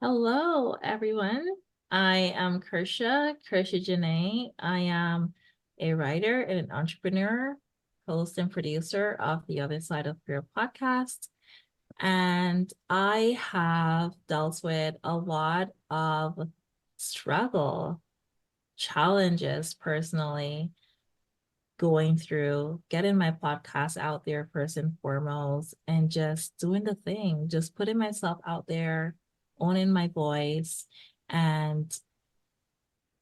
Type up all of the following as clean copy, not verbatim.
Hello, everyone. I am Kertia Janae. I am a writer and an entrepreneur, host and producer of the Other Side of Fear podcast. And I have dealt with a lot of struggle, challenges personally, going through getting my podcast out there first and foremost, and just doing the thing, just putting myself out there, owning my voice, and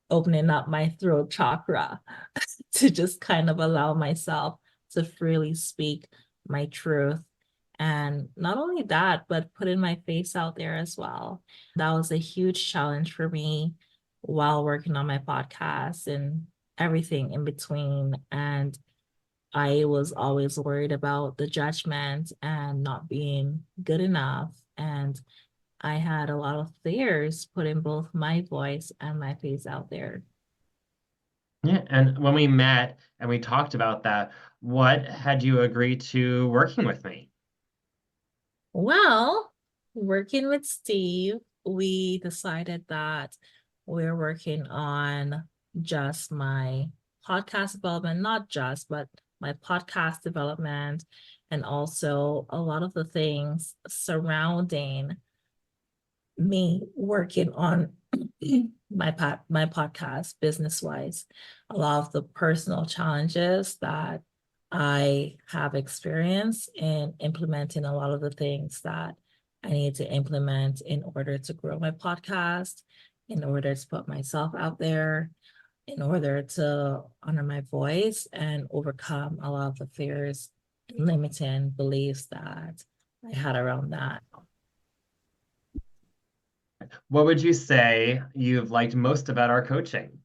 opening up my throat chakra to just kind of allow myself to freely speak my truth. And not only that, but putting my face out there as well. That was a huge challenge for me while working on my podcast and everything in between. And I was always worried about the judgment and not being good enough. And I had a lot of fears putting both my voice and my face out there. Yeah, and when we met and we talked about that, what had you agreed to working with me? Well, working with Steve, we decided that we're working on just my podcast development, not just, but my podcast development, and also a lot of the things surrounding me working on my podcast business wise, a lot of the personal challenges that I have experienced in implementing a lot of the things that I need to implement in order to grow my podcast, in order to put myself out there, in order to honor my voice and overcome a lot of the fears and limiting beliefs that I had around that. What would you say you've liked most about our coaching?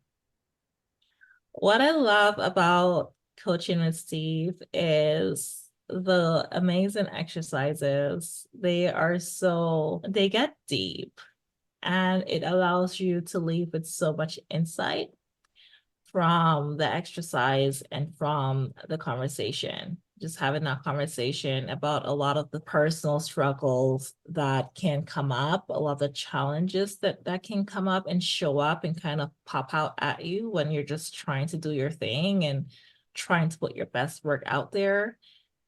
What I love about coaching with Steve is the amazing exercises. They get deep and it allows you to leave with so much insight from the exercise and from the conversation. Just having that conversation about a lot of the personal struggles that can come up, a lot of the challenges that can come up and show up and kind of pop out at you when you're just trying to do your thing and trying to put your best work out there.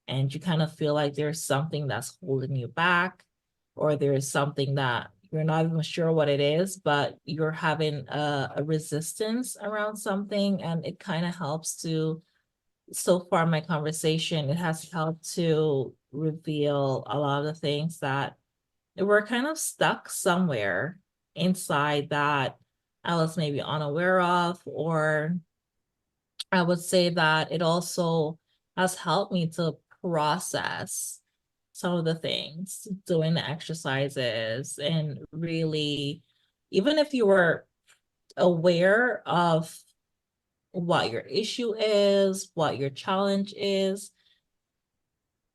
And you kind of feel like there's something that's holding you back, or there's something that you're not even sure what it is, but you're having a resistance around something. And it kind of helps to, so far, my conversation, it has helped to reveal a lot of the things that were kind of stuck somewhere inside that I was maybe unaware of, or I would say that it also has helped me to process some of the things, doing the exercises, and really, even if you were aware of what your issue is, what your challenge is,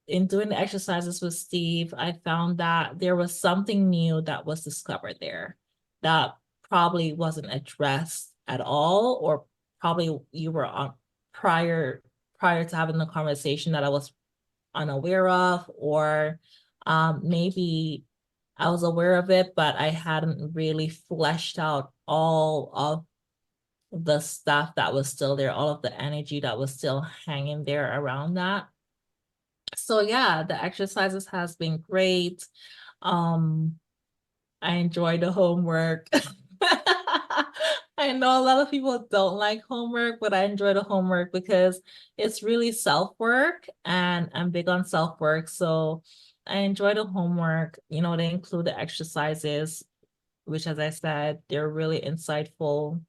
in doing the exercises with Steve, I found that there was something new that was discovered there that probably wasn't addressed at all, or probably you were on prior to having the conversation that I was unaware of, or maybe I was aware of it, but I hadn't really fleshed out all of the stuff that was still there, all of the energy that was still hanging there around that. So yeah, the exercises has been great. Um, I enjoy the homework. I know a lot of people don't like homework, but I enjoy the homework because it's really self-work and I'm big on self-work. So I enjoy the homework. They include the exercises, which, as I said, they're really insightful.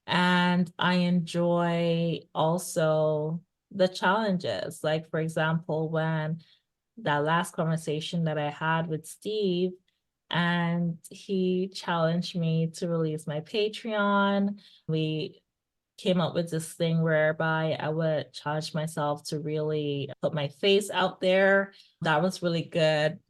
And I enjoy also the challenges. Like, for example, when that last conversation that I had with Steve, and he challenged me to release my Patreon. We came up with this thing whereby I would challenge myself to really put my face out there. That was really good.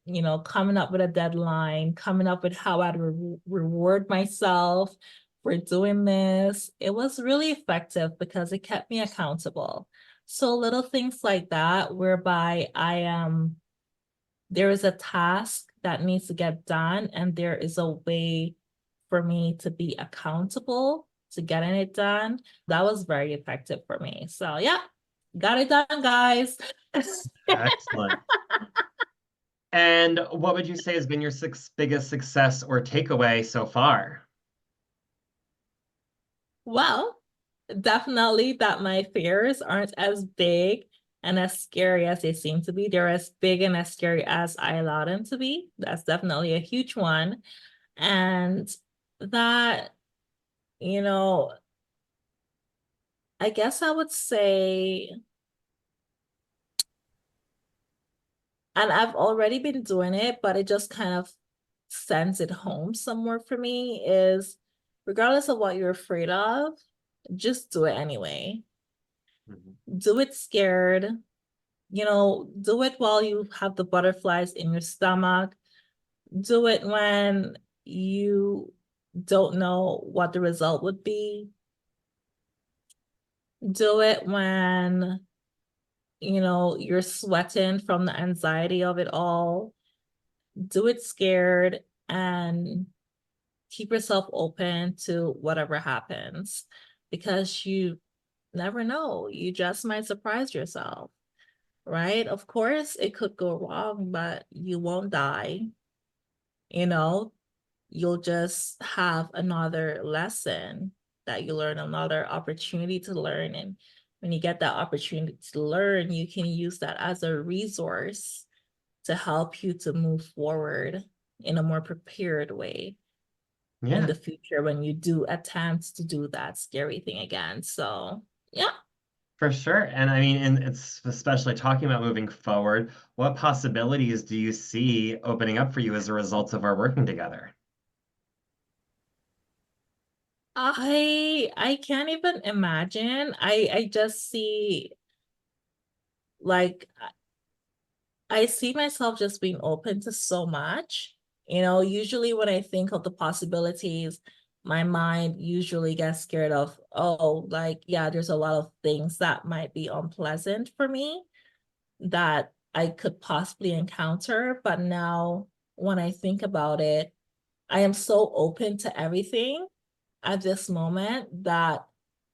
Coming up with a deadline, coming up with how I'd reward myself for doing this. It was really effective because it kept me accountable. So little things like that, whereby there is a task that needs to get done, and there is a way for me to be accountable to getting it done. That was very effective for me. So yeah, got it done, guys. Excellent. And what would you say has been your biggest success or takeaway so far? Well, definitely that my fears aren't as big and as scary as they seem to be. They're as big and as scary as I allow them to be. That's definitely a huge one. And that, you know, I guess I would say, and I've already been doing it, but it just kind of sends it home somewhere for me is regardless of what you're afraid of, just do it anyway. Mhm. Do it scared, do it while you have the butterflies in your stomach. Do it when you don't know what the result would be. Do it when, you're sweating from the anxiety of it all. Do it scared and keep yourself open to whatever happens because you never know. You just might surprise yourself, right? Of course, it could go wrong, but you won't die. You know, you'll just have another lesson that you learn, another opportunity to learn. And when you get that opportunity to learn, you can use that as a resource to help you to move forward in a more prepared way in Yeah, the future when you do attempt to do that scary thing again. So, yeah. for sure. And I mean, and it's especially talking about moving forward, what possibilities do you see opening up for you as a result of our working together? I can't even imagine. I just see like I see myself just being open to so much. Usually when I think of the possibilities, my mind usually gets scared of, oh, like, yeah, there's a lot of things that might be unpleasant for me that I could possibly encounter. But now when I think about it, I am so open to everything at this moment that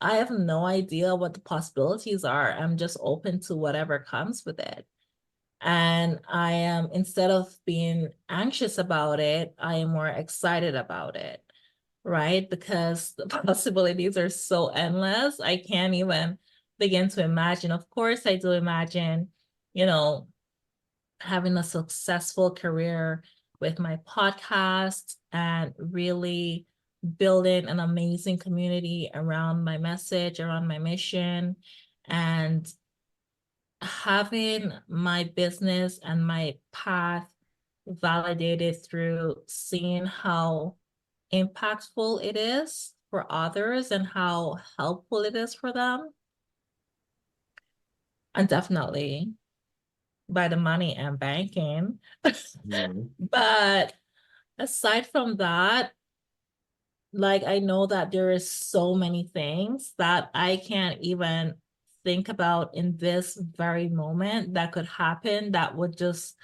I have no idea what the possibilities are. I'm just open to whatever comes with it. And I am, instead of being anxious about it, I am more excited about it, right? Because the possibilities are so endless. I can't even begin to imagine. Of course, I do imagine, you know, having a successful career with my podcast and really building an amazing community around my message, around my mission, and having my business and my path validated through seeing how impactful it is for others and how helpful it is for them. And definitely by the money and banking. Mhm. But aside from that, like I know that there is so many things that I can't even think about in this very moment that could happen that would just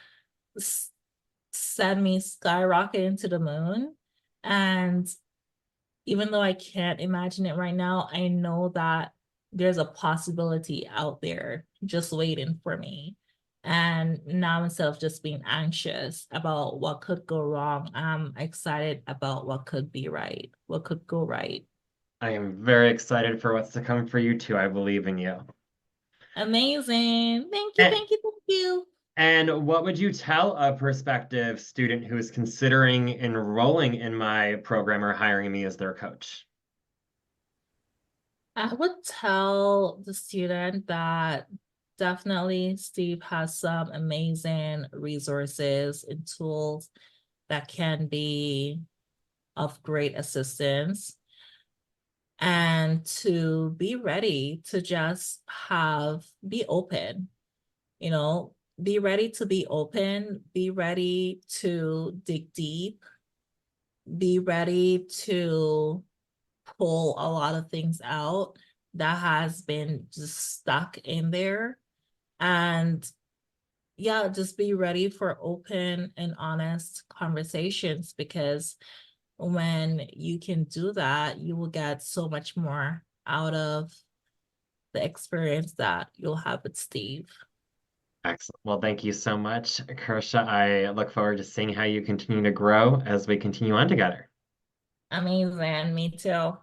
send me skyrocketing to the moon. And even though I can't imagine it right now, I know that there's a possibility out there just waiting for me. And now instead of just being anxious about what could go wrong, I'm excited about what could be right, what could go right. I am very excited for what's to come for you too. I believe in you. Amazing. Thank you, And, thank you, thank you. and what would you tell a prospective student who is considering enrolling in my program or hiring me as their coach? I would tell the student that definitely Steve has some amazing resources and tools that can be of great assistance and to be ready to just be open, be ready to be open, be ready to dig deep, be ready to pull a lot of things out that has been just stuck in there. And yeah, just be ready for open and honest conversations, because when you can do that, you will get so much more out of the experience that you'll have with Steve. Excellent. Well, thank you so much, Kersha. I look forward to seeing how you continue to grow as we continue on together. Amazing. Me too.